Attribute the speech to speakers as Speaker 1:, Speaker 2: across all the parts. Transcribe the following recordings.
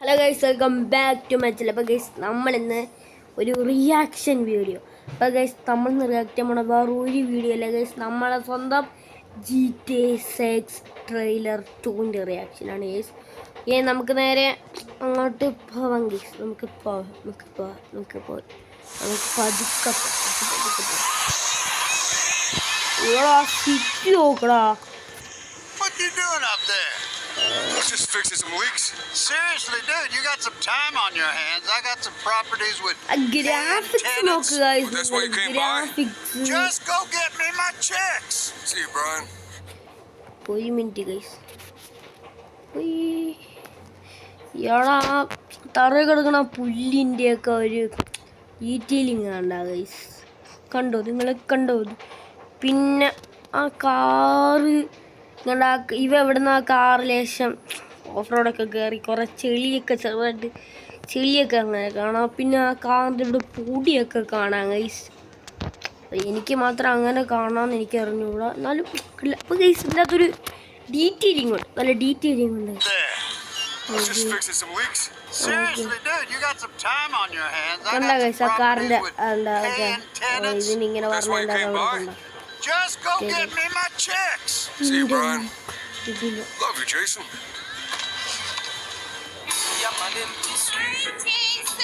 Speaker 1: Hello guys, welcome back to my channel. അപ്പോൾ guys നമ്മളിന്ന് ഒരു റിയാക്ഷൻ വീഡിയോ. അപ്പോൾ ഗൈസ് നമ്മളിന്ന് റിയാക്ട് ചെയ്യാൻ പോണ വേറെ ഒരു വീഡിയോ അല്ല ഗൈസ്, നമ്മളെ സ്വന്തം GTA 6 ട്രെയിലർ 2ൻ്റെ റിയാക്ഷനാണ് ഗൈസ്. നമുക്ക് നേരെ അങ്ങോട്ട് പോവാം ഗൈസ്. നമുക്ക് പതുക്കെ സിറ്റി നോക്കടാ.
Speaker 2: What you doing up there?
Speaker 3: Just fixing some leaks.
Speaker 2: Seriously, dude, you got some time on your hands. I got some properties with
Speaker 1: graphics look, guys.
Speaker 3: That's why you came
Speaker 1: graphics.
Speaker 2: Just go get me my checks.
Speaker 3: See you, Brian.
Speaker 1: ഒരു minute guys. ഇയാളാ തറ കിടക്കണ പുല്ലിൻ്റെയൊക്കെ ഒരു detailing കണ്ടാ guys. കണ്ടോ, നിങ്ങൾ കണ്ടോ? പിന്നെ ആ കാറ് ഇവ എവിടുന്ന് ആ കാറ് ലേശം ഓഫ് റോഡൊക്കെ കയറി കുറേ ചെളിയൊക്കെ ചെറുതായിട്ട് ചെളിയൊക്കെ അങ്ങനെ കാണാം. പിന്നെ ആ കാറിൻ്റെ ഇവിടെ പൊടിയൊക്കെ കാണാം ഗൈസ്. എനിക്ക് മാത്രം അങ്ങനെ കാണാമെന്ന് എനിക്ക് അറിഞ്ഞുകൂടാ. എന്നാലും അപ്പോൾ ഗൈസ് ഇതിനകത്തൊരു ഡീറ്റെയിലിംഗ് ഉണ്ട്, നല്ല ഡീറ്റെയിലിംഗ് ഉണ്ട്. കണ്ടാ ഗൈസ് ആ കാറിൻ്റെ എന്താ ഇതിനിങ്ങനെ പറഞ്ഞ
Speaker 2: Just go get me my checks.
Speaker 3: See you, Brian. Love you, Jason.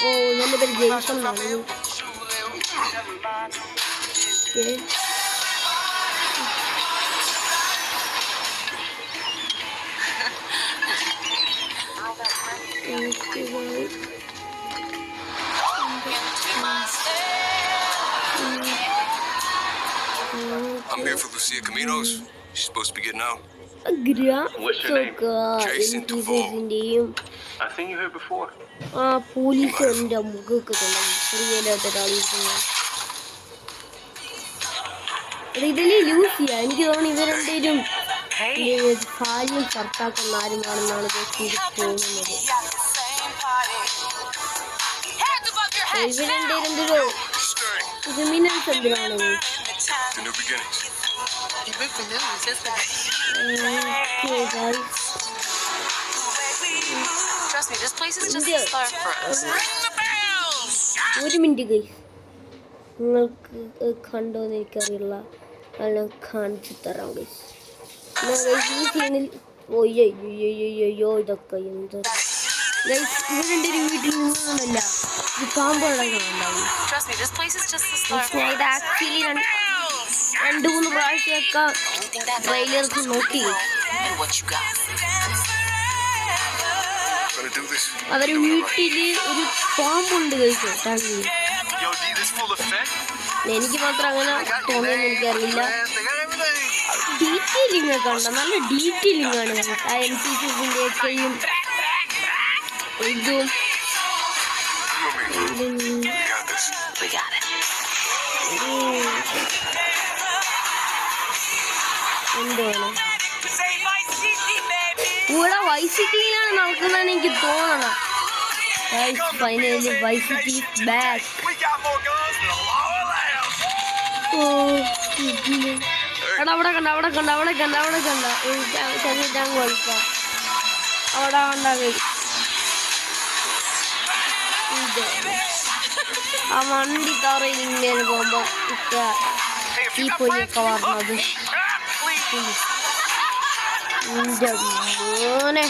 Speaker 1: Oh, നല്ല പേര് ജെയ്സൺ ആണ്.
Speaker 3: I'm here for Lucia Caminos. She's supposed to be getting out.
Speaker 1: What's your name?
Speaker 3: Jason Duvall.
Speaker 4: I've seen you here before.
Speaker 1: പോലീസിന്റെ മുഖമൊക്കെ ഇതില് Lucia. എനിക്ക് തോന്നുന്നു ഇവർ രണ്ടുപേരും ഭാര്യയും ഭർത്താക്കന്മാരുമാണെന്നാണ് തോന്നുന്നത്. ഇവർ രണ്ടുപേരും എന്തൊരു ക്രിമിനൽസ് എന്തിനാണ്. ഒരു മിനിറ്റ് ഗൈസ്, നിങ്ങൾക്ക് കണ്ടോന്ന് എനിക്കറിയില്ല. നല്ല കാണിച്ചു തരാം ഗൈസ്. ഈ സീനിൽ ഓയ്യോ ഇതൊക്കെ എന്ത് ഗൈസ്. ഇവരുടെ ഒരു വീട്ടിൽ നിന്നല്ല ഇത് പാമ്പുണ്ടാകും. ഇത് ആക്ച്വലി 2-3 പ്രാവശ്യമൊക്കെ ട്രെയിലർക്ക് നോക്കി. അവരുടെ വീട്ടില് ഒരു പാമ്പുണ്ട് കഴിച്ചു. എനിക്ക് മാത്രം അങ്ങനെ തോന്നിയെന്ന് എനിക്കറിയില്ല. ഡീറ്റെയിലിംഗ് ഒക്കെ ഉണ്ട്, നല്ല ഡീറ്റെയിലിംഗ് ആണ്. NPCസിൻ്റെയൊക്കെയും ഇതും എന്താണ് ഇവിടെ വൈസിറ്റിയിലാണ് നടക്കുന്നതെന്ന് എനിക്ക് തോന്നണം. ഫൈനലി വൈസിറ്റി ബാക്ക്. അവിടെ കണ്ട അവിടെ കണ്ട ചെറിയ ടാങ്ക് വലിക്കാം. അവിടെ ഉണ്ടാകെ ആ വണ്ടി തറയിൽ ഇങ്ങനെ പോകുമ്പോ ഈ പൊയ്യൊക്കെ പറഞ്ഞത് എൻ്റെ മോനെ.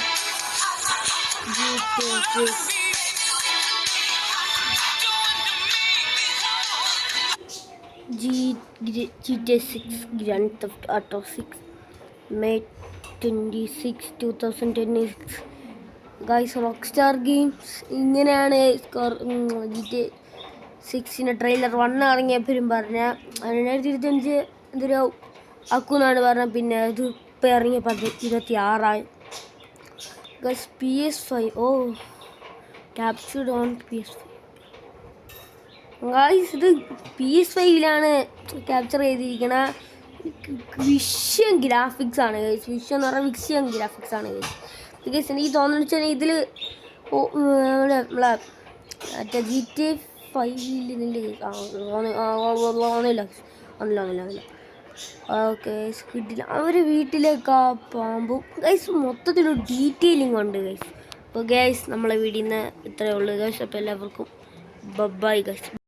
Speaker 1: GTA 6 Grand Theft Auto 6 May 26, 2026. Guys, rockstar games ഇങ്ങനെയാണ് GTA 6ൻ്റെ ട്രെയിലർ 1 ഇറങ്ങിയപ്പോഴും പറഞ്ഞ 2025 എന്തൊരു ആക്കുന്നാണ് പറഞ്ഞത്. പിന്നെ ഇത് ഇപ്പോൾ ഇറങ്ങിയപ്പോൾ 26 guys. PS5 captured on PS5 guys. ഇത് PS5ലാണ് ക്യാപ്ചർ ചെയ്തിരിക്കണ. വിഷ്വൽ ഗ്രാഫിക്സ് ആണ് ഗൈസ്. വിഷ്വൽ എന്ന് പറഞ്ഞാൽ വിഷ്വൽ ഗ്രാഫിക്സ് ആണ് ഗൈസ്. ഗൈസ് എനിക്ക് തോന്നുന്നു വെച്ചാൽ ഇതിൽ നമ്മളെ മറ്റേ GTA 5 ഒന്നില്ല. ഓക്കെ കിട്ടില്ല. അവരെ വീട്ടിലേക്ക് ആ പാമ്പും ഗൈസ് മൊത്തത്തിലൊരു ഡീറ്റെയിലിംഗ് ഉണ്ട് ഗൈസ്. അപ്പോൾ ഗൈസ് നമ്മളെ വീഡിയോ ഇത്രയേ ഉള്ളൂ ഗൈസ്. അപ്പോൾ എല്ലാവർക്കും ബൈ ഗൈസ്.